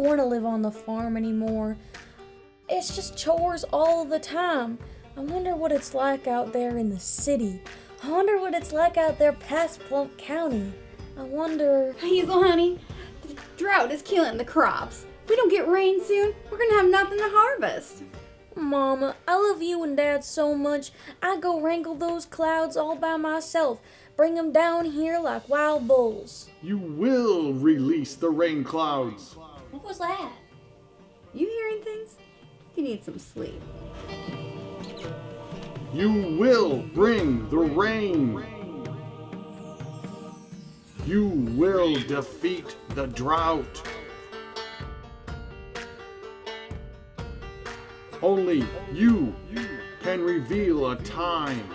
want to live on the farm anymore. It's just chores all the time. I wonder what it's like out there in the city. I wonder what it's like out there past Plump County. I wonder... Hazel, honey, the drought is killing the crops. If we don't get rain soon, we're gonna have nothing to harvest. Mama, I love you and Dad so much. I go wrangle those clouds all by myself. Bring them down here like wild bulls. You will release the rain clouds. What was that? You hearing things? You need some sleep. You will bring the rain. You will defeat the drought. Only you can reveal a time.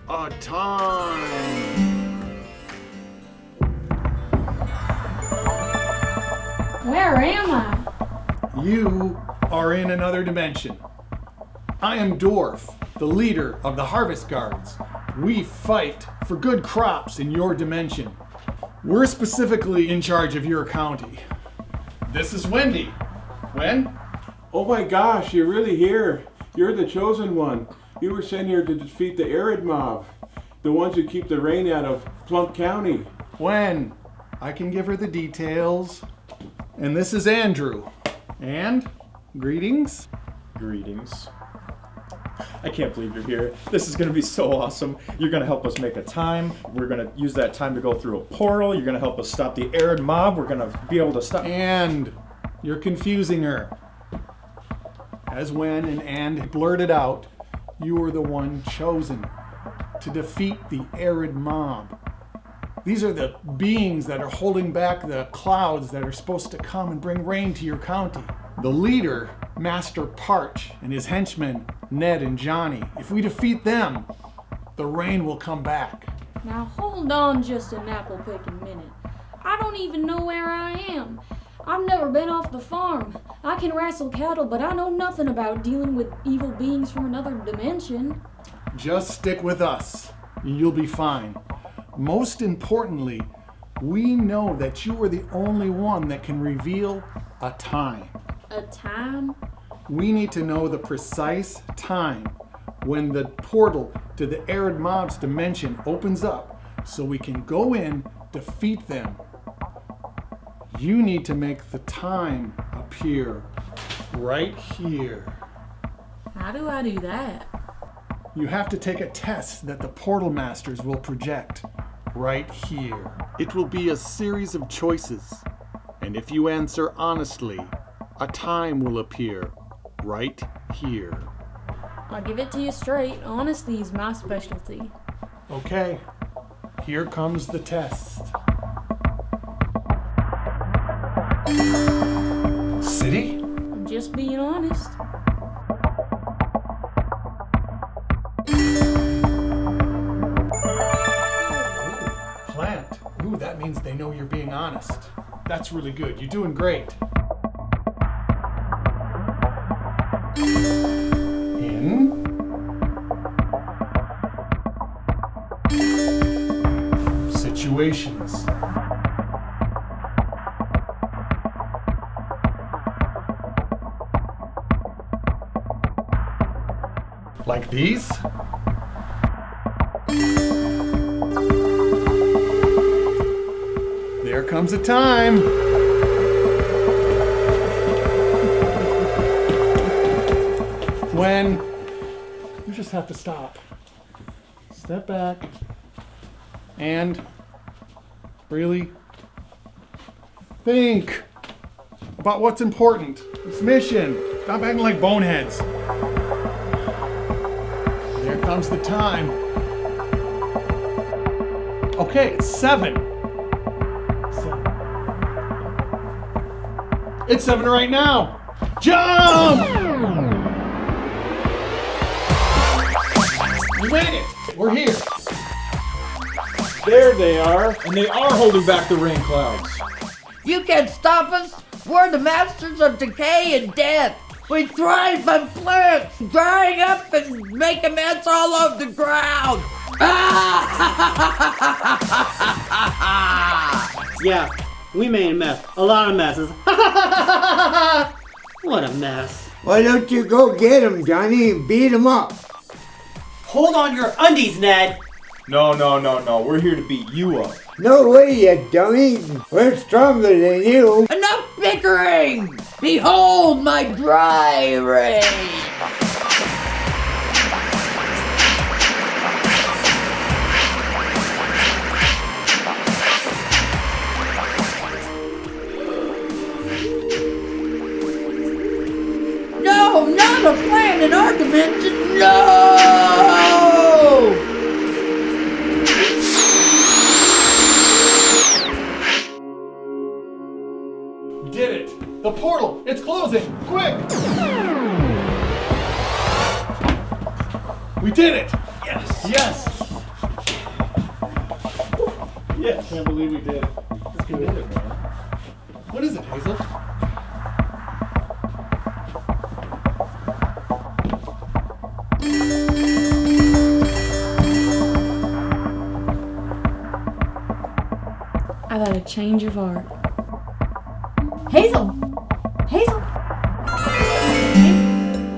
A time. Where am I? You are in another dimension. I am Dwarf, the leader of the Harvest Guards. We fight for good crops in your dimension. We're specifically in charge of your county. This is Wendy. Wen? Oh my gosh, you're really here. You're the chosen one. You were sent here to defeat the arid mob, the ones who keep the rain out of Plump County. Wen. I can give her the details. And this is Andrew. And greetings. Greetings. I can't believe you're here. This is going to be so awesome. You're going to help us make a time. We're going to use that time to go through a portal. You're going to help us stop the arid mob. We're going to be able to stop... And you're confusing her. As Wen and blurted out, you were the one chosen to defeat the arid mob. These are the beings that are holding back the clouds that are supposed to come and bring rain to your county. The leader, Master Parch, and his henchmen, Ned and Johnny, if we defeat them, the rain will come back. Now hold on just an apple-picking minute. I don't even know where I am. I've never been off the farm. I can wrestle cattle, but I know nothing about dealing with evil beings from another dimension. Just stick with us, and you'll be fine. Most importantly, we know that you are the only one that can reveal a time. A time? We need to know the precise time when the portal to the arid mob's dimension opens up so we can go in, defeat them. You need to make the time appear right here. How do I do that? You have to take a test that the portal masters will project right here. It will be a series of choices, and if you answer honestly, a time will appear right here. I'll give it to you straight. Honesty is my specialty. Okay, here comes the test. City? I'm just being honest. Plant. Ooh, that means they know you're being honest. That's really good. You're doing great. In. Situations. Like these? There comes a time. When you just have to stop. Step back and really think about what's important. This mission. Stop acting like boneheads. There comes the time. Okay, it's 7. It's 7 right now. Jump! We made it. We're here. There they are, and they are holding back the rain clouds. You can't stop us. We're the masters of decay and death. We thrive on plants, drying up and make a mess all over the ground. Yeah, We made a mess. A lot of messes. What a mess. Why don't you go get him, Johnny, and beat him up? Hold on to your undies, Ned. No. We're here to beat you up. No way, you dummy. We're stronger than you. Enough bickering! Behold my dry erase! No, not a plan in our dimension. No! Did it! The portal! It's closing! Quick! We did it! Yes. Yes! Yes. Can't believe we did it. We did it, man. What is it, Hazel? I've had a change of heart. Hazel! Hazel!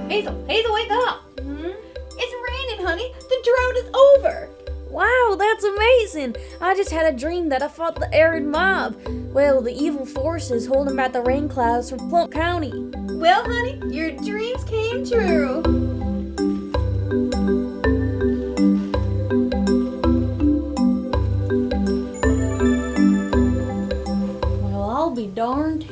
Hazel, wake up! It's raining, honey. The drought is over. Wow, that's amazing! I just had a dream that I fought the arid mob. Well, the evil forces holding back the rain clouds from Plump County. Well, honey, your dreams came true. Well, I'll be darned.